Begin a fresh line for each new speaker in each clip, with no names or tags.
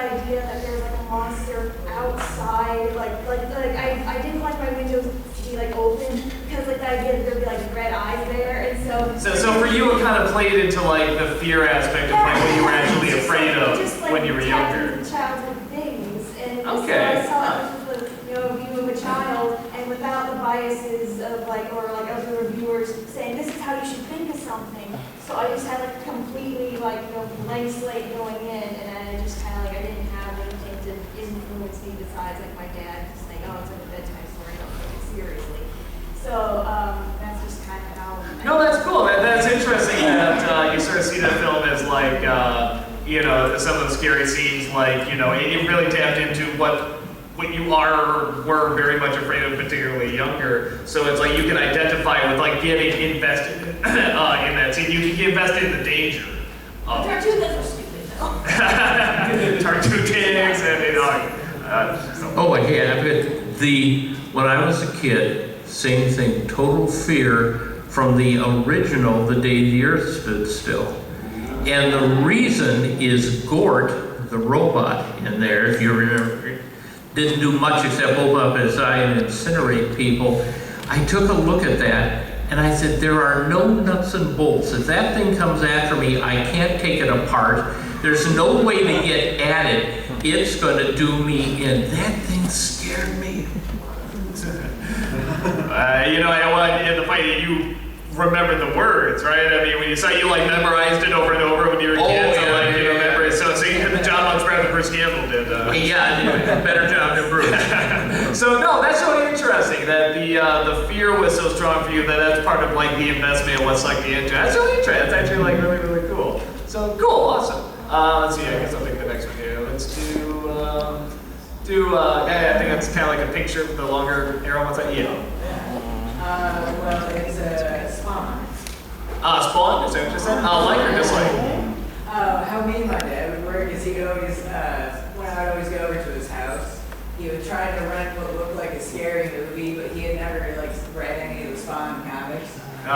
idea that there's like a monster outside, I didn't like my windows to be like open because like the idea that there'd be like red eyes there, and
so for you it kind of played into like the fear aspect of like what you were actually afraid of when you were younger.
Childhood things, and
Okay.
so I saw it with view of a child, and without the biases of other reviewers saying this is how you should think of something. So I just had like a completely blank slate going in, and I just kind of I didn't have anything to influence me besides like my dad just saying, oh, it's like a bedtime story, don't take it seriously. So that's just kind of how.
No, that's cool. That's interesting that you sort of see that film as like some of the scary scenes, like it really tapped into what you were very much afraid of, particularly younger. So it's like you can identify with like getting invested in that scene. You can get invested in the danger.
Cartoons are stupid though.
Cartoon kids and
Oh, yeah, when I was a kid, same thing, total fear from the original The Day the Earth Stood Still. And the reason is Gort, the robot in there, if you remember, didn't do much except open up his eye and incinerate people. I took a look at that and I said, there are no nuts and bolts. If that thing comes after me, I can't take it apart. There's no way to get at it. It's going to do me in. That thing scared me.
The fight that you remember the words, right? I mean, when you saw you memorized it over and over when you were a kid, remember it. So you did the job much better than Bruce Campbell did.
Yeah, I did a better job than Bruce.
So no, that's really interesting that the fear was so strong for you that that's part of like the investment and what sucked you into. That's really interesting. That's actually like really, really cool. So cool, awesome. Let's see, I guess I'll take the next one here. Let's I think that's kind of like a picture with the longer arrow. What's that? Yeah.
Well, it's a Spawn.
Spawn? Is that what you said? Like or dislike?
How me and my dad would work is he'd always, when I would always go over to his house, he would try to rent what looked like a scary movie, but he had never read any of the Spawn comics. And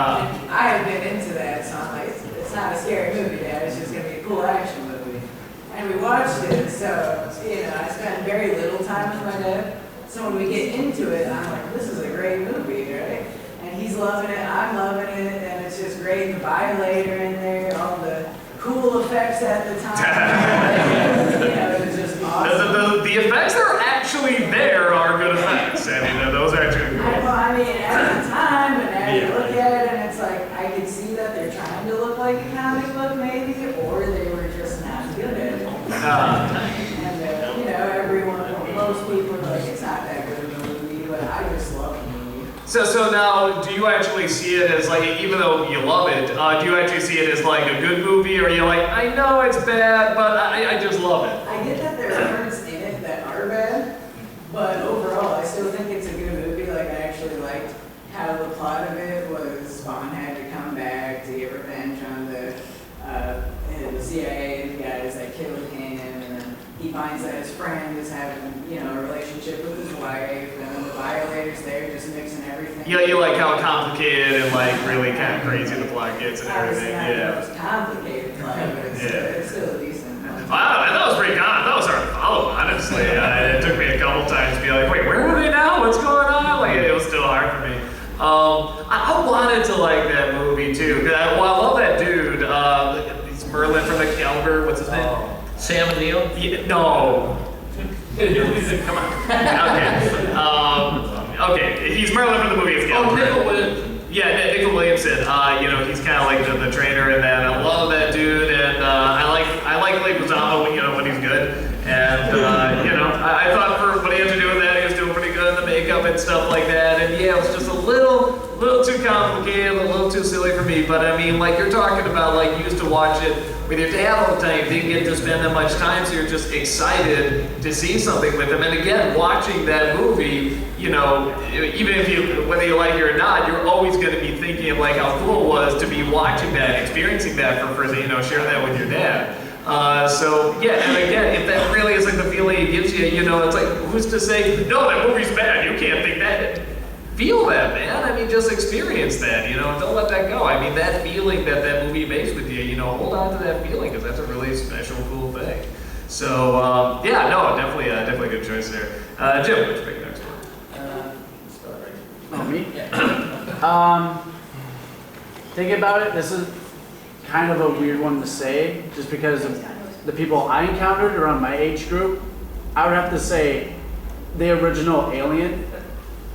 I had been into that, so I'm like, it's not a scary movie, Dad. It's just going to be a cool action movie. And we watched it, so I spent very little time with my dad. So when we get into it, I'm like, this is a great movie, right? And he's loving it, I'm loving it, and it's just great. The Violator in there, all the cool effects at the time. It was just awesome.
The effects that are actually there are good effects. I mean, those are actually cool.
At the time, and now you look at it, and it's like, I could see that they're trying to look like a comic book, maybe, or they were just not good at it. Most people are like, it's not that good of a movie, but I just love the movie.
So now, do you actually see it as even though you love it, do you actually see it as a good movie, or are you like, I know it's bad, but I just love it?
I get that there are parts in it that are bad, but overall, I still think it's a good movie. I actually liked how the plot of it was Spawn had to come back to get revenge on the CIA guys that killed him, and then he finds that his friend is having, a relationship with his wife, and the Violators there just mixing everything.
Yeah, you like how complicated and really kind of crazy the plot gets and everything.
Yeah, it's complicated, but it's still a decent one.
Wow, that was pretty hard to follow, honestly. It took me a couple times to be like, wait, where are they now? What's going on? It was still hard for me. I wanted to like that movie too, because I love that dude. He's Merlin from the Caliber. What's his name?
Sam Neill?
Yeah, no. Come on. Okay. He's Merlin from the movie Excalibur.
Nickel Williamson.
Yeah, Nickel Williamson. He's kind of like the trainer in that. I love that dude, and I like Leguizamo, when he's good. And I thought for what he had to do with that, he was doing pretty good in the makeup and stuff like that. And yeah, it was just a little too complicated, a little too silly for me. But I mean, you're talking about, you used to watch it with your dad all the time, didn't get to spend that much time, so you're just excited to see something with him. And again, watching that movie, even if whether you like it or not, you're always going to be thinking of how cool it was to be watching that, experiencing that for sharing that with your dad. So yeah, and again, if that really is the feeling it gives you, it's who's to say, no, that movie's bad, you can't think that. Feel that, man. I mean, just experience that, don't let that go. I mean, that feeling that movie makes with you, hold on to that feeling, because that's a really special, cool thing. So yeah, no, definitely a good choice there. Jim, let's pick the next one.
Oh, me? Thinking about it, this is kind of a weird one to say, just because of the people I encountered around my age group. I would have to say the original Alien.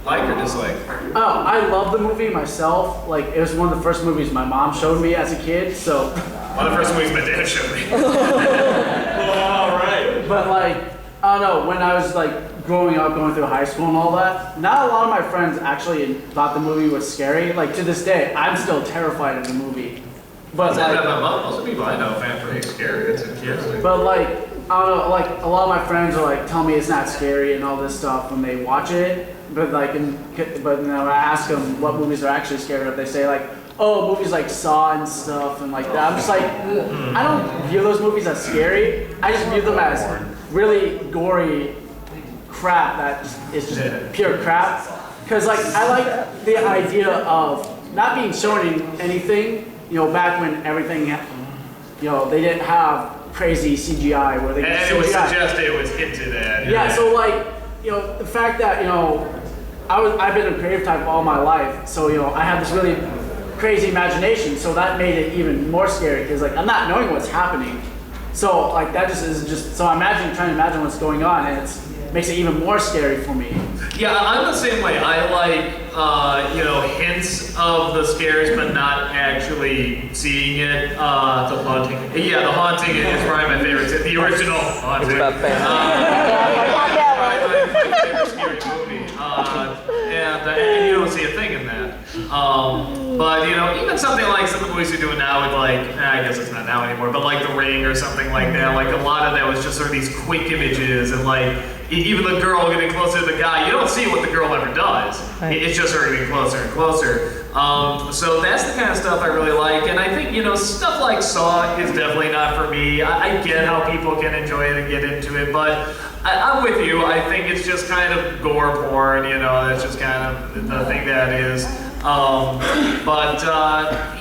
Like or dislike?
Oh, I love the movie myself. Like, it was one of the first movies my mom showed me as a kid, so.
One of the first movies my dad showed me. All right.
But like, I don't know, when I was like growing up, going through high school and all that, not a lot of my friends actually thought the movie was scary. Like, to this day, I'm still terrified of the movie. But like,
most of the people I know find it pretty scary. It's a kid.
but like, I don't know, like a lot of my friends are like, tell me it's not scary and all this stuff when they watch it. But like, but you know, I ask them what movies they're actually scared of. They say like, oh, movies like Saw and stuff and like that. I'm just like, I don't view those movies as scary. I just view them as really gory crap that is just pure crap. Because like, I like the idea of not being shown anything. You know, back when everything, you know, they didn't have crazy CGI where they could
And it was suggested, it was hinted at.
Yeah, so like, you know, the fact that, you know, I've been a creative type all my life, so, you know, I have this really crazy imagination, so that made it even more scary, because, like, I'm not knowing what's happening. So, like, that just is just, so I'm trying to imagine what's going on, and it makes it even more scary for me.
Yeah, I'm the same way. I like, you know, hints of the scares, but not actually seeing it. The Haunting. Yeah, The Haunting is probably my favorite. The original Haunting.
It's about family.
My favorite scary movie. And you don't see a thing in that. But, you know, even something like some of the movies you're doing now with, like, I guess it's not now anymore, but like The Ring or something like that, like a lot of that was just sort of these quick images and like, even the girl getting closer to the guy, you don't see what the girl ever does. It's just her getting closer and closer. So that's the kind of stuff I really like. And I think, you know, stuff like Saw is definitely not for me. I get how people can enjoy it and get into it, but I'm with you. I think it's just kind of gore porn, you know, that's just kind of the thing that is.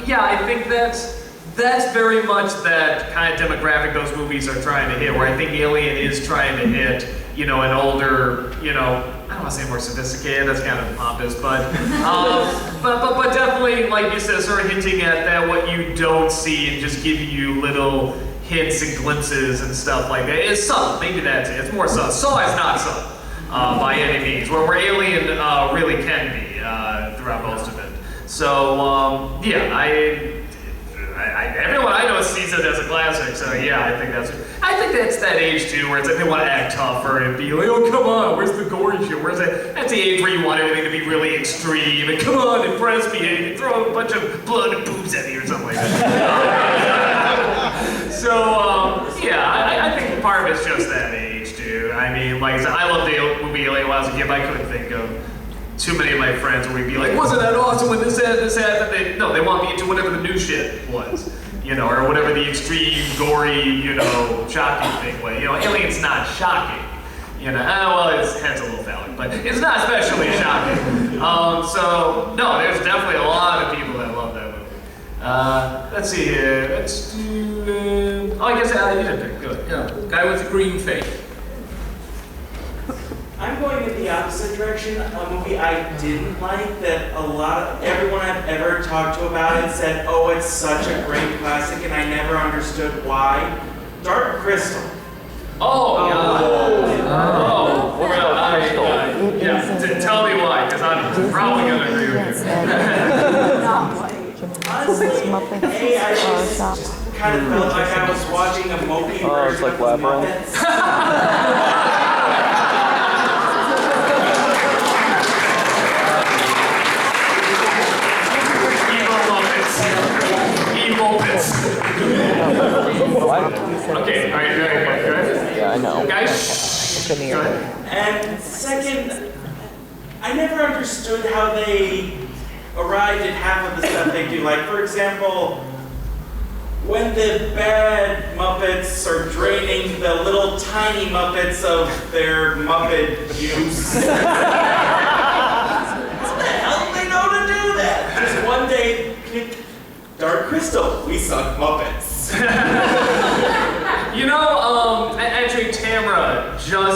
Yeah, I think that's very much that kind of demographic those movies are trying to hit, where I think Alien is trying to hit, you know, an older, you know, I don't want to say more sophisticated, that's kind of pompous, but definitely, like you said, sort of hinting at that, what you don't see, and just giving you little hints and glimpses and stuff like that. It's subtle, maybe that's it, it's more subtle. Saw is not subtle, by any means, where Alien really can be throughout most of it. So, yeah, everyone I know sees it as a classic, so yeah, I think that's that age too, where it's like they want to act tougher and be like, oh, come on, where's the gory shit? Where's that? That's the age where you want everything to be really extreme, and come on, impress me, and throw a bunch of blood and boobs at me or something like that. Yeah, I think part of it's just that age too. I mean, like I said, I loved the movie Alien when I was a kid, but I couldn't think of too many of my friends where we'd be like, wasn't that awesome when this happened? They want me into whatever the new shit was, you know, or whatever the extreme, gory, you know, shocking thing was. You know, Alien's not shocking, you know. Well, his head's a little phallic, but it's not especially shocking. So, no, there's definitely a lot of people that love that movie. Let's see here. Let's do. I guess you did pick. Good.
Yeah, guy with the green face.
I'm going in the opposite direction. A movie I didn't like that everyone I've ever talked to about it said, oh, it's such a great classic, and I never understood why. Dark Crystal.
Oh, yeah. Tell me why, because I'm probably going to agree with you.
Honestly, I just kind of felt like I was watching a mopey version
it's like
of the
Labyrinth.
Muppets.
Okay, all right, go ahead.
Yeah, I know.
Guys,
Couldn't hear.
go ahead.
And second, I never understood how they arrived at half of the stuff they do. Like, for example, when the bad Muppets are draining the little tiny Muppets of their Muppet juice. How the hell do they know to do that? Just one day, Dark Crystal, we suck Muppets.
You know, at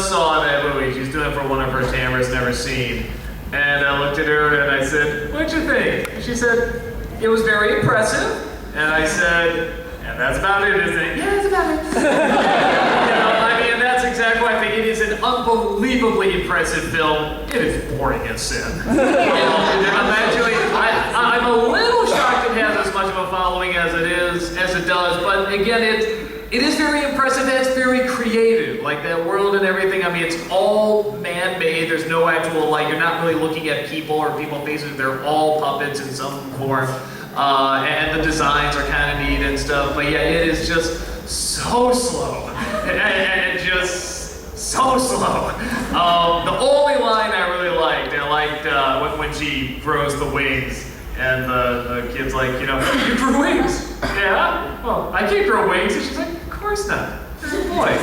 just saw that movie. She's doing it for one of her Tamara's never seen. And I looked at her and I said, what'd you think? And she said, it was very impressive. And I said, and that's about it, isn't it? Yeah, that's about it. I mean, that's exactly what I think. It is an unbelievably impressive film. It is boring as sin. I'm a little shocked it has as much of a following as it does, but again, it is very impressive and it's very creative. Like that world and everything, I mean, it's all man-made. There's no actual, like, you're not really looking at people or people faces. They're all puppets in some form. And the designs are kind of neat and stuff, but yeah, it is just so slow. and just so slow. The only line I really liked, when she grows the wings. And the kid's like, you grew wings? Yeah? Well, I can't grow wings. And she's like, of course not. You're a boy. Like,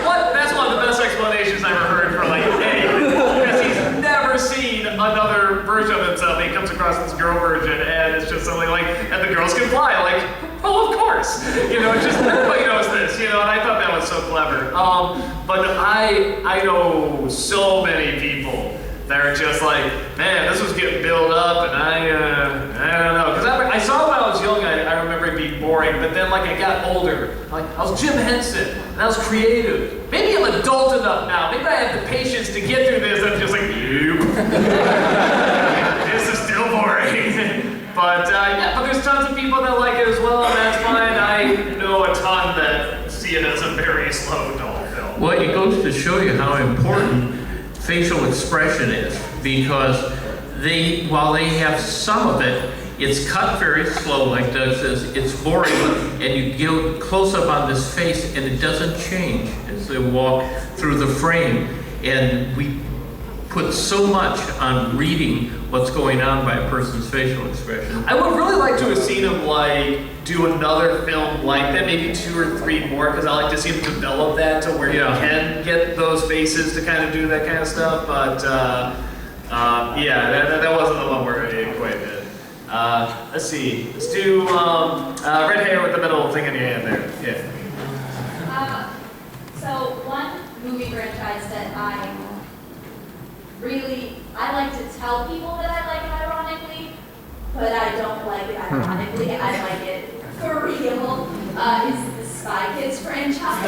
what? That's one of the best explanations I've ever heard for, like, anything. Because he's never seen another version of himself. He comes across this girl version, and it's just something like, and the girls can fly. Like, oh, of course. Just everybody knows this, and I thought that was so clever. But I know so many people that are just like, man, this was getting built up, and I don't know. Because I saw it when I was young, I remember it being boring, but then like I got older, like I was Jim Henson, and I was creative. Maybe I'm adult enough now, maybe I have the patience to get through this, I'm just like, this is still boring. But but there's tons of people that like it as well, and that's fine. I know a ton that see it as a very slow adult film.
Well, it goes to show you how important facial expression is, because while they have some of it, it's cut very slow, like Doug says, it's boring, and you get close up on this face and it doesn't change as they walk through the frame. And we put so much on reading what's going on by a person's facial expression.
I would really like to have seen him do another film like that, maybe 2 or 3 more, because I like to see him develop that to where you can get those faces to kind of do that kind of stuff. But that wasn't the one where it quite did. Let's see. Let's do red hair with the middle thing in your hand there. Yeah.
So one movie franchise that I like to tell people that I like it ironically, but I don't like it ironically. I like it for real. Is the Spy Kids franchise.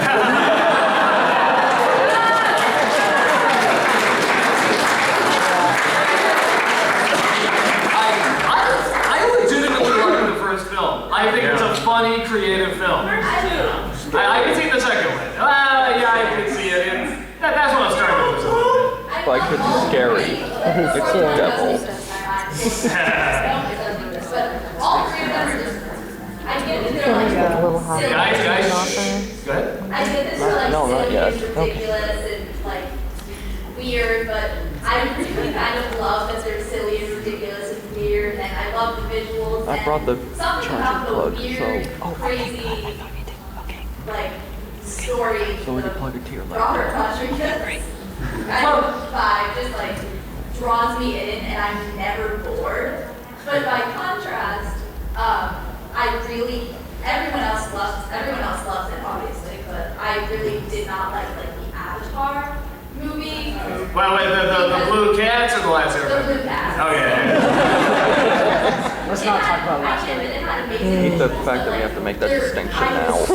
I legitimately like the first film. I think it's a funny, creative film. I can see the second one. I can see it. That's what I'm starting with.
Spy Kids is scary. It's the devil.
But all 3 of them are just, I get that they're like silly.
Guys, go ahead.
I get that they're like
No, not
silly
yet.
and ridiculous and like weird, but I really kind of love that they're silly and ridiculous and weird, and I love the visuals.
I brought the
something
charging
about the
plug,
weird,
so
crazy, like story.
so we can plug it to your
Robert
laptop.
Rodriguez kind of vibe just like draws me in, and I'm never bored. But by contrast, everyone else loves it obviously, but I really did not like the Avatar movie.
Well, wait, the blue cats or the last
The
airbender?
Blue Cats.
Okay.
Let's not talk about last
I
one.
hate the fact that we have to make that distinction now.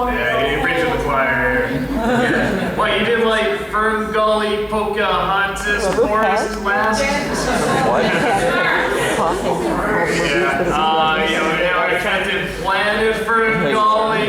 Yeah, you're preaching the choir here. Yeah. What, you did like Fern Gully, Pocahontas, Forest last?
What?
Captain Planet, Fern Gully.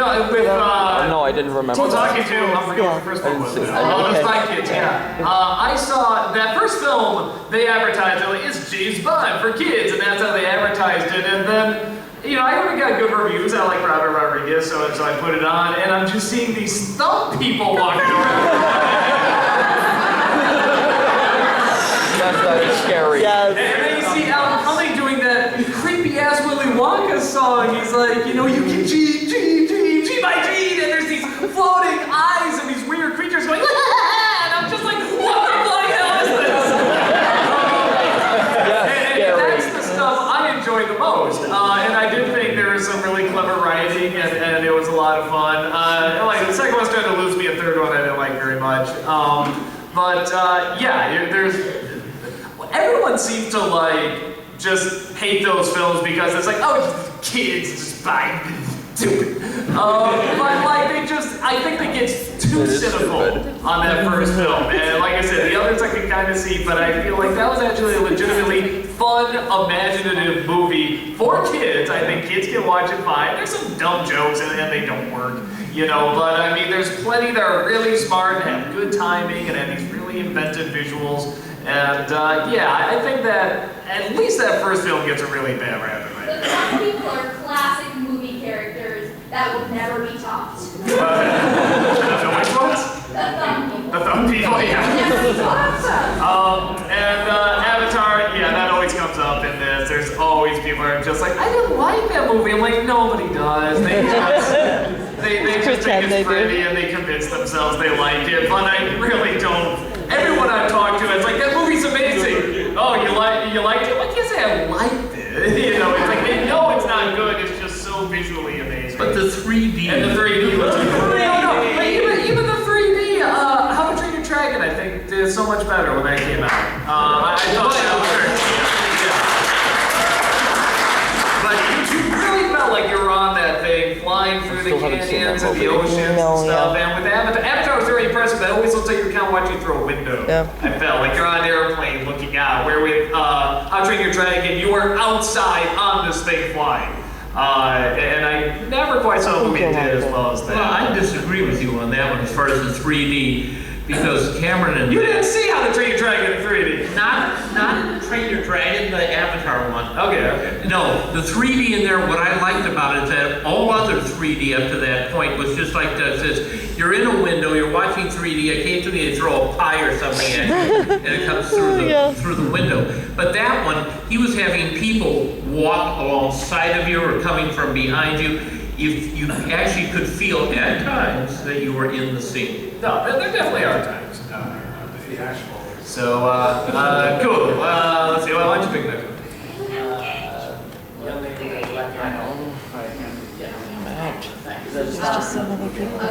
No, I didn't remember.
Talking to, I forget what the first one was.
I didn't see it.
The Spy Kids, yeah. I saw that first film, they advertised it like, it's James Bond for kids, and that's how they advertised it. And then, I already got good reviews. I like Robert Rodriguez, so I put it on, and I'm just seeing these thumb people walking around.
That is scary.
And then you see Alan Cumming doing that creepy ass Willy Wonka song. He's like, you can G by G, and there's these floating eyes and these weird creatures going, and I'm just like, what the bloody hell is this? And that's the stuff I enjoy the most. And I did think there was some really clever writing much. Yeah, there's everyone seems to like just hate those films because it's like, oh, kids just buy stupid. But like I think they get too cynical on that first film. And like I said, the others I can kind of see, but I feel like that was actually a legitimately fun, imaginative movie for kids. I think kids can watch it fine. There's some dumb jokes and they don't work, you know, but I mean, there's plenty that are really smart and have good timing and have these really inventive visuals. And yeah, I think that at least that first film gets a really bad rap.
The Thumb People are classic movie characters that will never be topped.
The which ones?
The Thumb People.
The Thumb People, yeah.
Never be topped.
And Avatar, yeah, that always comes up in this. There's always people that are just like, I didn't like that movie. I'm like, nobody does. They just think it's pretty and they convince themselves they like it, but I really don't. Everyone I've talked to, it's like, that movie's amazing. Oh, you liked it? Well, I can't say I liked it. You know, it's like they know it's not good. It's just so visually amazing.
But the 3D.
And the 3D was no, but even the 3D, How to Train Your Dragon, I think did so much better when that came out. I thought that was very, but you really felt like you were on that thing, flying through the canyons and the oceans and stuff. And with Avatar was very impressive. It always looks like you're kind of watching through a window.
Yeah.
I felt like you're on an airplane looking out. Where with How to Train Your Dragon, you were outside on this thing flying. And I never quite saw a movie that did as well as that.
Well, I disagree with you on that one as far as the 3D, because Cameron and
You didn't see How to Train Your Dragon in 3D.
not Train Your Dragon, the Avatar one.
Okay.
No, the 3D in there, what I liked about it is that all other 3D up to that point was just like this. You're in a window, you're watching 3D, occasionally they throw a pie or something at you, and it comes through the window. But that one, he was having people walk alongside of you or coming from behind you. You actually could feel at times that you were in the scene.
No, there definitely are times. So, cool. Let's see. Well, why don't you pick next one?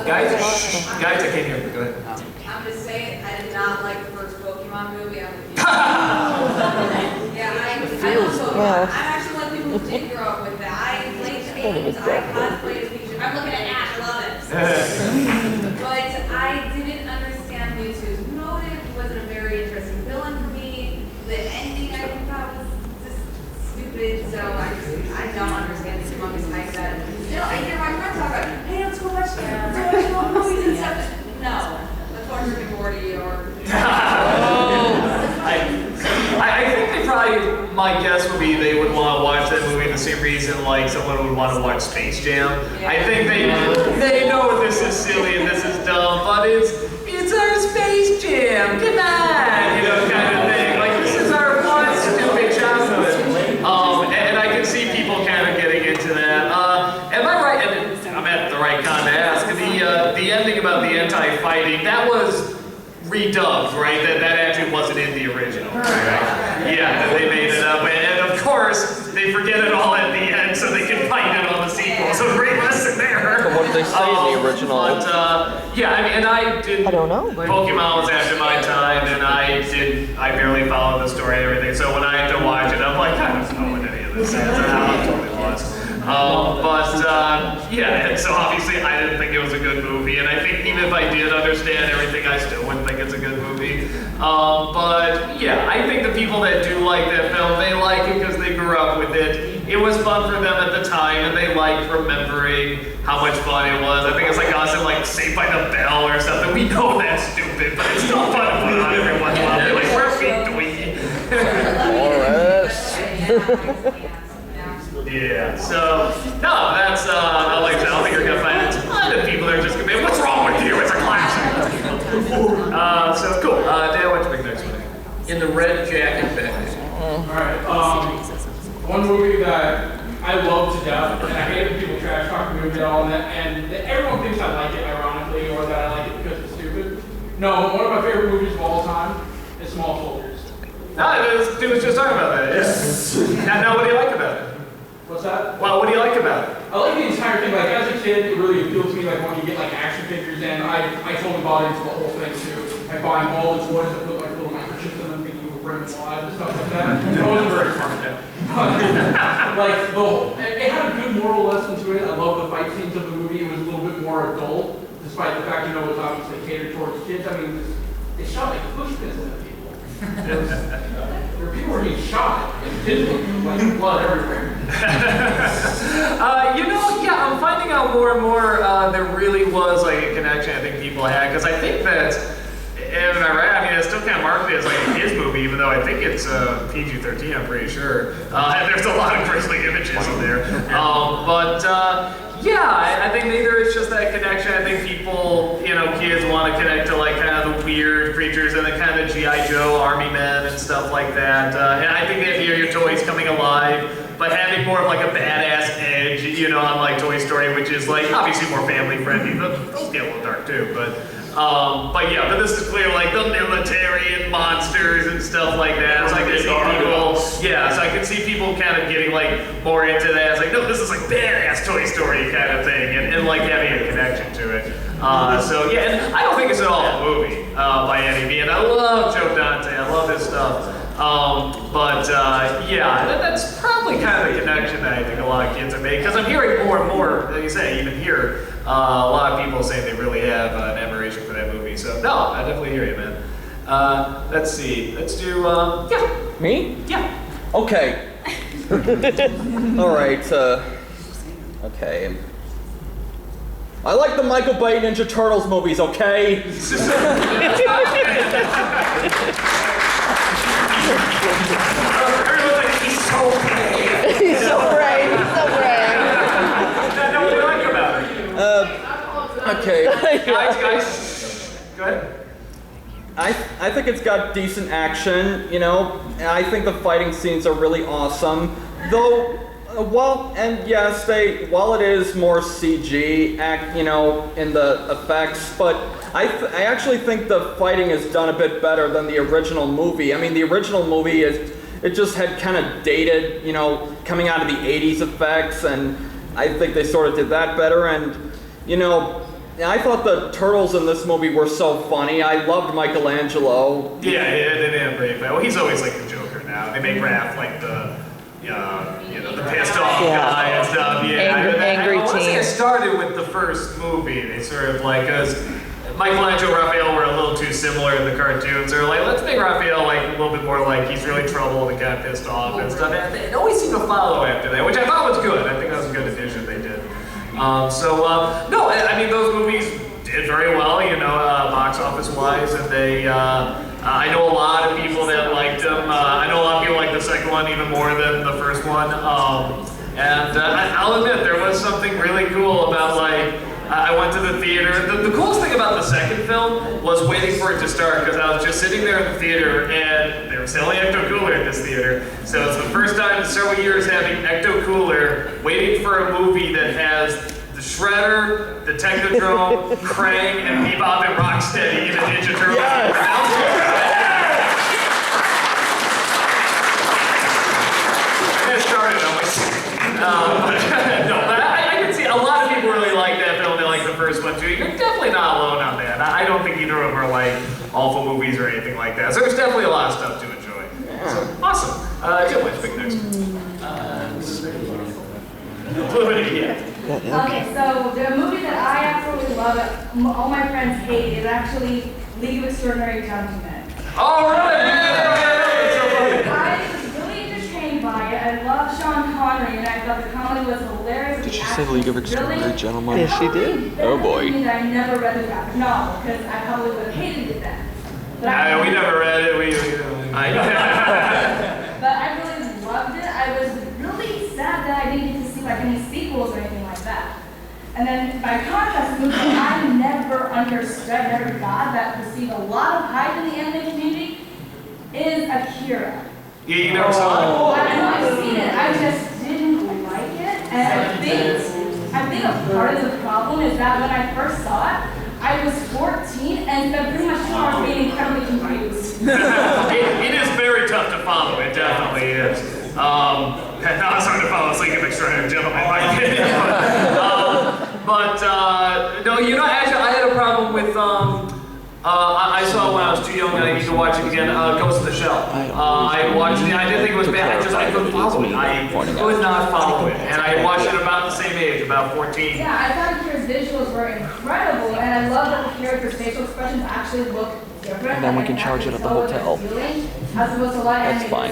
Guys, I can't hear you. Go ahead.
I'm just saying, I did not like the first Pokemon movie. I'm with you. Yeah, I love Pokemon. I'm actually one of the people who did grow up with that. I played the games, I cosplayed as Pikachu. I'm looking at Ash, I love it. But I didn't understand Mewtwo's motive. Wasn't a very interesting villain for me. The ending I thought was just stupid, so I don't understand the humongous hype about it. Still, I hear my friends talk about, hey, let's go watch movies and stuff. No. Let's watch Rick and Morty or...
I think they probably, my guess would be they would want to watch that movie the same reason like someone would want to watch Space Jam. I think they know this is silly and this is dumb, but it's our Space Jam, come on, you know, kind of thing. Like, this is our fun, stupid childhood. And I can see people kind of getting into that. Am I right? And I'm at the right kind to ask. The ending about the anti-fighting, that was redubbed, right? That actually wasn't in the original. Right? Yeah, they made it up. And of course, they forget it all at the end so they can find it on the sequel. So great lesson there.
So what did they say in the original?
But, yeah, I mean, and I did.
I don't know.
Pokemon was after my time, and I barely followed the story and everything. So when I had to watch it, I'm like, I don't know what any of this is. I'm totally lost. Yeah, and so obviously I didn't think it was a good movie, and I think even if I did understand everything, I still wouldn't think it's a good movie. But yeah, I think the people that do like that film, they like it because they grew up with it. It was fun for them at the time, and they liked remembering how much fun it was. I think it's like us in like Saved by the Bell or something. We know that's stupid, but it's still fun to put on every once in a while. Like, we're doing Yeah, so, no, that's, I don't think you're gonna find a ton of people that are just gonna be, what's wrong with you? It's a classic. So, cool. Dan, what's your next one?
In the red jacket back there.
Alright, one movie that I love to death, and I hate when people trash talk the movie at all, and everyone thinks I like it ironically, or that I like it because it's stupid. No, one of my favorite movies of all time is Small Soldiers.
No, dude was just talking about that, yeah. Now, what do you like about it?
What's that?
Well, what do you like about
I like the entire thing. Like as a kid, it really appealed to me. Like when you get like action figures, and I totally bought into the whole thing too. Like buying all the toys that put like little microchips in them, thinking you were bringing alive and stuff like that. I wasn't very smart yet. Like it had a good moral lesson to it. I love the fight scenes of the movie. It was a little bit more adult, despite the fact it was obviously catered towards kids. I mean, they shot like push pins at people. People were being shot, and kids were like blood everywhere.
I'm finding out more and more there really was like a connection I think people had, because I think that, am I right? I mean, it's still kind of marketed as like a kids movie, even though I think it's PG-13, I'm pretty sure. And there's a lot of grisly images in there. I think either it's just that connection. I think people, kids want to connect to like kind of the weird creatures and the kind of G.I. Joe army men and stuff like that. And I think the idea of your toys coming alive, but having more of like a badass edge, unlike Toy Story, which is like obviously more family friendly. Those get a little dark too, but this is clear like the military and monsters and stuff like that. So I can see people, so I can see people kind of getting like more into that. It's like, no, this is like badass Toy Story kind of thing, and like having a connection to it. And I don't think it's an awful movie by any means. I love Joe Dante. I love his stuff. That's probably kind of the connection that I think a lot of kids are making, because I'm hearing more and more, like you say, even here, a lot of people saying they really have an admiration for that movie. So no, I definitely hear you, man. Let's see. Let's do,
Me?
Yeah.
Okay. All right. Okay. I like the Michael Bay Ninja Turtles movies. Okay.
Everyone's like, he's so brave.
He's so brave. He's so brave.
What do you like about it?
Okay.
Guys, go ahead.
I think it's got decent action, and I think the fighting scenes are really awesome. Though, while it is more CG, in the effects, but I actually think the fighting is done a bit better than the original movie. I mean, the original movie it just had kind of dated, coming out of the 80s effects, and I think they sort of did that better. And, I thought the turtles in this movie were so funny. I loved Michelangelo.
Yeah, they did great. Well, he's always like the Joker now. They make Raph like the pissed off guy and stuff. Yeah,
Angry
I
teen.
It started with the first movie. They sort of like, because Michelangelo and Raphael were a little too similar in the cartoons. They're like, let's make Raphael like a little bit more like he's really troubled and kind of pissed off and stuff. And it always seemed to follow after that, which I thought was good. I think that was a good addition they did. I mean, those movies did very well, box office wise, and they. I know a lot of people that liked them. I know a lot of people like the second one even more than the first one. I'll admit, there was something really cool about like, I went to the theater. The coolest thing about the second film was waiting for it to start, because I was just sitting there in the theater and they were selling Ecto Cooler at this theater. So it's the first time in several years having Ecto Cooler, waiting for a movie that has the Shredder, the Technodrome, Krang, and Bebop and Rocksteady in a Ninja Turtles. It started I can see a lot of people really like that film. They like the first one too. You're definitely not alone on that. I don't think either of them are like awful movies or anything like that. So there's definitely a lot of stuff to enjoy. So awesome. Jill, what'd you pick next?
Okay, so the movie that I absolutely love, that all my friends hate, is actually League of Extraordinary Gentlemen.
All right!
I was really entertained by it. I love Sean Connery, and I thought the comedy was hilarious.
Did she say League of Extraordinary Gentlemen?
Yes, she did.
Oh boy.
I never read the graphic novel, because I probably would have hated it then. But
We never read it.
But I really loved it. I was really sad that I didn't get to see like any sequels or anything like that. And then by contrast, the movie I never understood, never got, that received a lot of hype in the anime community is Akira.
Yeah, you never saw it?
I know I've seen it, I just didn't like it. And I think a part of the problem is that when I first saw it, I was 14 and spent pretty much 2 hours being incredibly confused.
It is very tough to follow. It definitely is. Now it's hard to follow Sleek of Extraordinary Gentlemen, in my opinion. No, you know, actually, I had a problem with, I saw when I was too young and I need to watch it again, Ghost in the Shell. I watched it, I didn't think it was bad, I couldn't follow it. I could not follow it. And I watched it about the same age, about 14.
Yeah, I thought Kira's visuals were incredible, and I love that the character's facial expressions actually look different.
And then we can charge it at the hotel.
As opposed to a lot of
That's fine.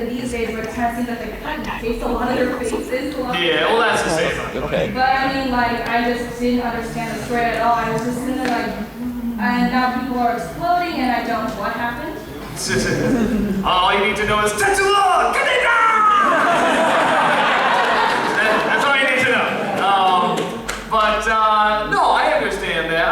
these days where it kind of seems like they kind of face a lot of their faces.
Yeah, well, that's the same.
Okay.
But I mean, like, I just didn't understand the story at all. I was just sitting there like, and now people are exploding, and I don't know what happened.
All you need to know is Tetsuo Kaneda! That's all you need to know. No, I understand that.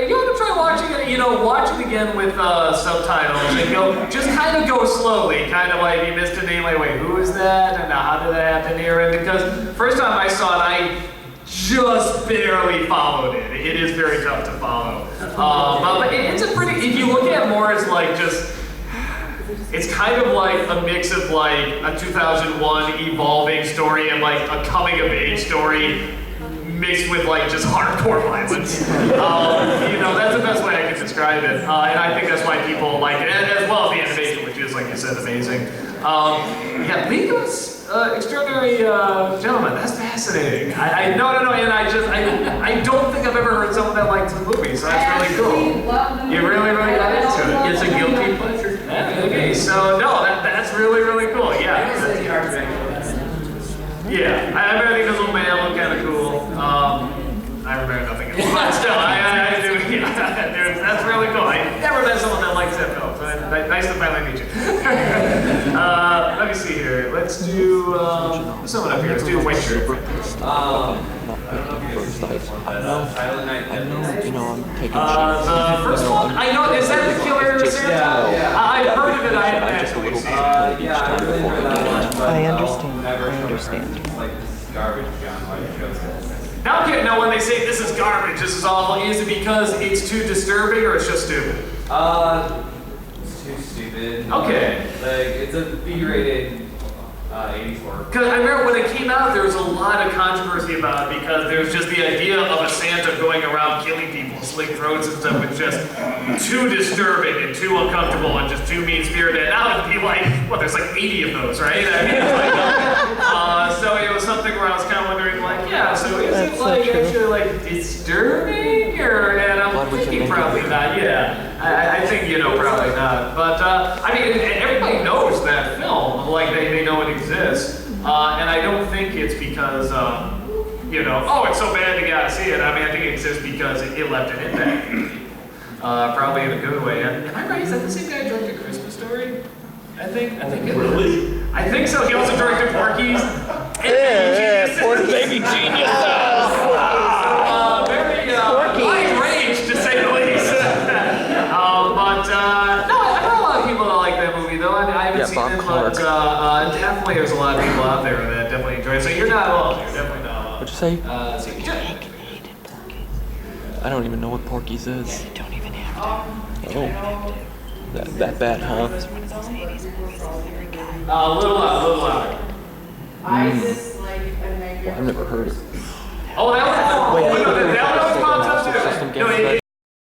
You want to try watching it, you know, watch it again with subtitles and just kind of go slowly, kind of like you missed a name, like, wait, who is that? And how did that happen here? And because first time I saw it, I just barely followed it. It is very tough to follow. But it's a pretty, if you look at it more as like just, it's kind of like a mix of like a 2001 evolving story and like a coming of age story mixed with like just hardcore violence. You know, that's the best way I can describe it. And I think that's why people like it, as well as the animation, which is, like you said, amazing. Yeah, League of Extraordinary Gentlemen, that's fascinating. No, and I don't think I've ever heard someone that liked the movie, so that's really cool. You really got into it.
It's a guilty pleasure.
Okay, so no, that's really cool. Yeah. Yeah, I remember the little man looked kind of cool. I remember nothing else, but still, I do. Yeah, that's really cool. I never met someone that likes that film, so nice to finally meet you. Let me see here. Let's do someone up here. Let's do a white shirt.
You know, I'm taking
The first one, I know. Is that the Killer series? Yeah. I've heard of it. I haven't actually seen it.
I understand.
Now I'm getting know when they say this is garbage, this is awful. Is it because it's too disturbing or it's just stupid?
It's too stupid.
Okay.
Like, it's a B-rated 80s horror.
Because I remember when it came out, there was a lot of controversy about it because there was just the idea of a Santa going around killing people, slit throats and stuff, was just too disturbing and too uncomfortable and just too mean-spirited. And now it'd be like, well, there's like 80 of those, right? I mean, it's like, so it was something where I was kind of wondering, like, yeah, so is it like actually like disturbing? And I'm thinking probably not, yeah. I think, you know, probably not. But, I mean, everybody knows that film, like they know it exists. And I don't think it's because, you know, oh, it's so bad you gotta see it. I mean, I think it exists because it left an impact. Probably in a good way. Am I right? Is that the same guy who directed Christmas Story? I think it really? I think so. He also directed Porky's.
Baby Genius.
Very wide range, to say the least. No, I know a lot of people that like that movie, though. I haven't seen it, but definitely there's a lot of people out there that definitely enjoy it. So you're not alone. You're definitely not alone.
What'd you say? I don't even know what Porky's is. You don't even have to. Oh. That bad, huh?
A little louder.
Well, I've never heard of it.
Oh, that one?
Wait,
that one was popped up too.
System
No,